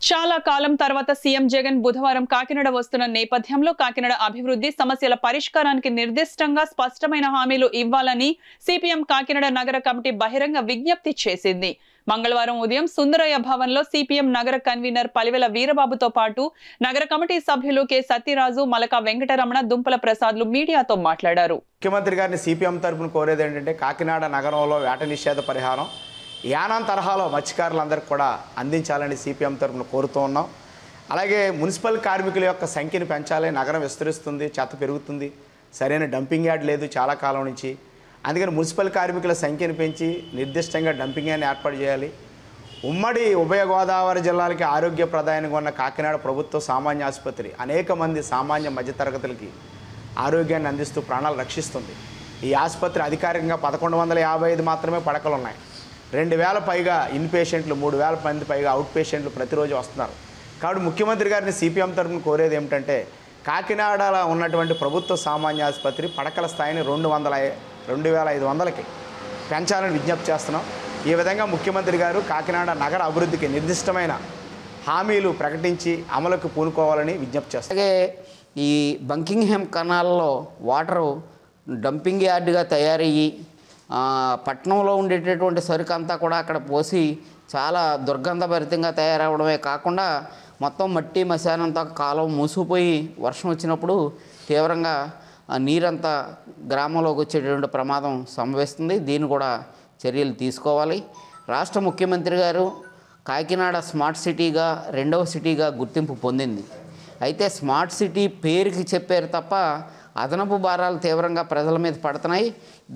చాలా కాలం తర్వాత సీఎం జగన్ బుధవారం కాకినాడ వస్తున్న నేపథ్యంలో కాకినాడ అభివృద్ధి సమస్యల పరిష్కారానికి నిర్దిష్టంగా స్పష్టమైన హామీలు ఇవ్వాలని సిపిఎం కాకినాడ నగర కమిటీ బహిరంగ విజ్ఞప్తి చేసింది. మంగళవారం ఉదయం సుందరయ్య భవన్లో సిపిఎం నగర కన్వీనర్ పలివెల వీరబాబుతో పాటు నగర కమిటీ సభ్యులు కె సత్యరాజు, మలక వెంకటరమణ, దుంపల ప్రసాద్లు మీడియాతో మాట్లాడారు. ముఖ్యమంత్రి గారిని సిపిఎం తరపున కోరేది ఏంటంటే కాకినాడ నగరంలో వేట నిషేధ పరిహారం యానాం తరహాలో మత్స్యకారులందరికీ కూడా అందించాలని సిపిఎం తరపున కోరుతూ ఉన్నాం. అలాగే మున్సిపల్ కార్మికుల యొక్క సంఖ్యను పెంచాలి. నగరం విస్తరిస్తుంది, చెత్త పెరుగుతుంది, సరైన డంపింగ్ యార్డ్ లేదు చాలా కాలం నుంచి. అందుకని మున్సిపల్ కార్మికుల సంఖ్యను పెంచి నిర్దిష్టంగా డంపింగ్ యార్డ్ని ఏర్పాటు చేయాలి. ఉమ్మడి ఉభయ గోదావరి జిల్లాలకి ఆరోగ్య ప్రదాయంగా ఉన్న కాకినాడ ప్రభుత్వ సామాన్య ఆసుపత్రి అనేక మంది సామాన్య మధ్యతరగతులకి ఆరోగ్యాన్ని అందిస్తూ ప్రాణాలు రక్షిస్తుంది. ఈ ఆసుపత్రి అధికారికంగా 1155 మాత్రమే పడకలు ఉన్నాయి. 2000 పైగా ఇన్ పేషెంట్లు, 3000 మంది పైగా అవుట్ పేషెంట్లు ప్రతిరోజు వస్తున్నారు. కాబట్టి ముఖ్యమంత్రి గారిని సిపిఎం తరఫున కోరేది ఏమిటంటే కాకినాడలో ఉన్నటువంటి ప్రభుత్వ సామాన్య ఆసుపత్రి పడకల స్థాయిని 2500కి పెంచాలని విజ్ఞప్తి చేస్తున్నాం. ఈ విధంగా ముఖ్యమంత్రి గారు కాకినాడ నగర అభివృద్ధికి నిర్దిష్టమైన హామీలు ప్రకటించి అమలుకు పూనుకోవాలని విజ్ఞప్తి చేస్తారు. అలాగే ఈ బంకింగ్హామ్ కెనాల్లో వాటరు డంపింగ్ యార్డ్గా తయారయ్యి పట్టణంలో ఉండేటటువంటి సరుకు అంతా కూడా అక్కడ పోసి చాలా దుర్గంధభరితంగా తయారవడమే కాకుండా మొత్తం మట్టి మశానంతా కాలం మూసుకుపోయి వర్షం వచ్చినప్పుడు తీవ్రంగా నీరంతా గ్రామంలోకి వచ్చేటటువంటి ప్రమాదం సంభవిస్తుంది. దీన్ని కూడా చర్యలు తీసుకోవాలి. రాష్ట్ర ముఖ్యమంత్రి గారు కాకినాడ స్మార్ట్ సిటీగా 2వ సిటీగా గుర్తింపు పొందింది. అయితే స్మార్ట్ సిటీ పేరుకి చెప్పారు తప్ప అదనపు భారాలు తీవ్రంగా ప్రజల మీద పడుతున్నాయి.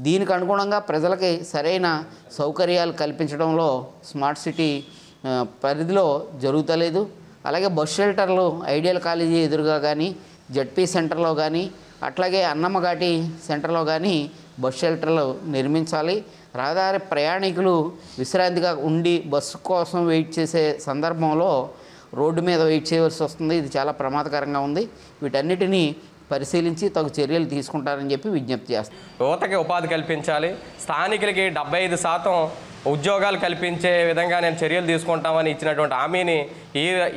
దీనికి అనుగుణంగా ప్రజలకి సరైన సౌకర్యాలు కల్పించడంలో స్మార్ట్ సిటీ పరిధిలో జరుగుతలేదు. అలాగే బస్ షెల్టర్లు ఐడియల్ కాలేజీ ఎదురుగా కానీ, జడ్పీ సెంటర్లో కానీ, అట్లాగే అన్నమ్మఘాటి సెంటర్లో కానీ బస్ షెల్టర్లు నిర్మించాలి. రహదారి ప్రయాణికులు విశ్రాంతిగా ఉండి బస్సు కోసం వెయిట్ చేసే సందర్భంలో రోడ్డు మీద వెయిట్ చేయవలసి వస్తుంది. ఇది చాలా ప్రమాదకరంగా ఉంది. వీటన్నిటినీ పరిశీలించి తగు చర్యలు తీసుకుంటారని చెప్పి విజ్ఞప్తి చేస్తారు. యువతకి ఉపాధి కల్పించాలి, స్థానికులకి 75% ఉద్యోగాలు కల్పించే విధంగా నేను చర్యలు తీసుకుంటామని ఇచ్చినటువంటి హామీని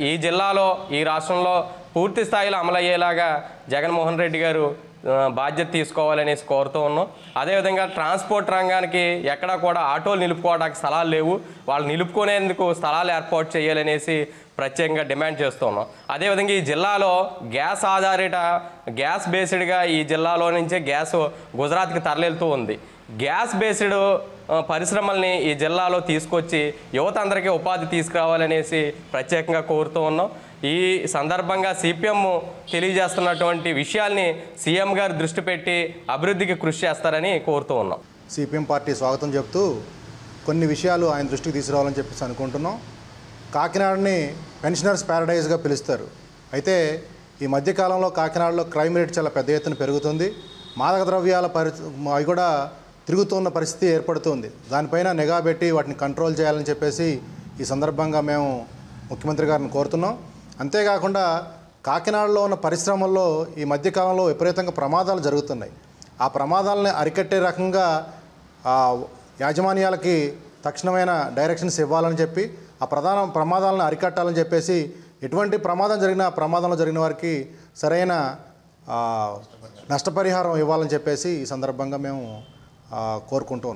ఈ జిల్లాలో, ఈ రాష్ట్రంలో పూర్తి స్థాయిలో అమలయ్యేలాగా జగన్మోహన్ రెడ్డి గారు బాధ్యత తీసుకోవాలనేసి కోరుతూ ఉన్నాం. అదేవిధంగా ట్రాన్స్పోర్ట్ రంగానికి ఎక్కడా కూడా ఆటోలు నిలుపుకోవడానికి స్థలాలు లేవు. వాళ్ళు నిలుపుకునేందుకు స్థలాలు ఏర్పాటు చేయాలనేసి ప్రత్యేకంగా డిమాండ్ చేస్తున్నాం. అదేవిధంగా ఈ జిల్లాలో గ్యాస్ బేస్డ్గా ఈ జిల్లాలో నుంచే గ్యాస్ గుజరాత్కి తరలివెళ్తూ ఉంది. గ్యాస్ బేస్డ్ పరిశ్రమల్ని ఈ జిల్లాలో తీసుకొచ్చి యువత అందరికీ ఉపాధి తీసుకురావాలనేసి ప్రత్యేకంగా కోరుతూ ఉన్నాం. ఈ సందర్భంగా సిపిఎం తెలియజేస్తున్నటువంటి విషయాల్ని సీఎం గారు దృష్టి పెట్టి అభివృద్ధికి కృషి చేస్తారని కోరుతూ ఉన్నాం. సిపిఎం పార్టీ స్వాగతం చెప్తూ కొన్ని విషయాలు ఆయన దృష్టికి తీసుకురావాలని చెప్పేసి అనుకుంటున్నాం. కాకినాడని పెన్షనర్స్ ప్యారడైజ్గా పిలుస్తారు. అయితే ఈ మధ్యకాలంలో కాకినాడలో క్రైమ్ రేట్ చాలా పెద్ద ఎత్తున పెరుగుతుంది. మాదక ద్రవ్యాల అవి కూడా తిరుగుతున్న పరిస్థితి ఏర్పడుతుంది. దానిపైన నిఘా పెట్టి వాటిని కంట్రోల్ చేయాలని చెప్పేసి ఈ సందర్భంగా మేము ముఖ్యమంత్రి గారిని కోరుతున్నాం. అంతేకాకుండా కాకినాడలో ఉన్న పరిశ్రమల్లో ఈ మధ్యకాలంలో విపరీతంగా ప్రమాదాలు జరుగుతున్నాయి. ఆ ప్రమాదాలని అరికట్టే రకంగా యాజమాన్యాలకి తక్షణమైన డైరెక్షన్స్ ఇవ్వాలని చెప్పి ఆ ప్రమాదాలను అరికట్టాలని చెప్పేసి ఎటువంటి ప్రమాదం జరిగినా ప్రమాదంలో జరిగిన వారికి సరైన నష్టపరిహారం ఇవ్వాలని చెప్పేసి ఈ సందర్భంగా మేము కోరుకుంటూ ఉన్నాం.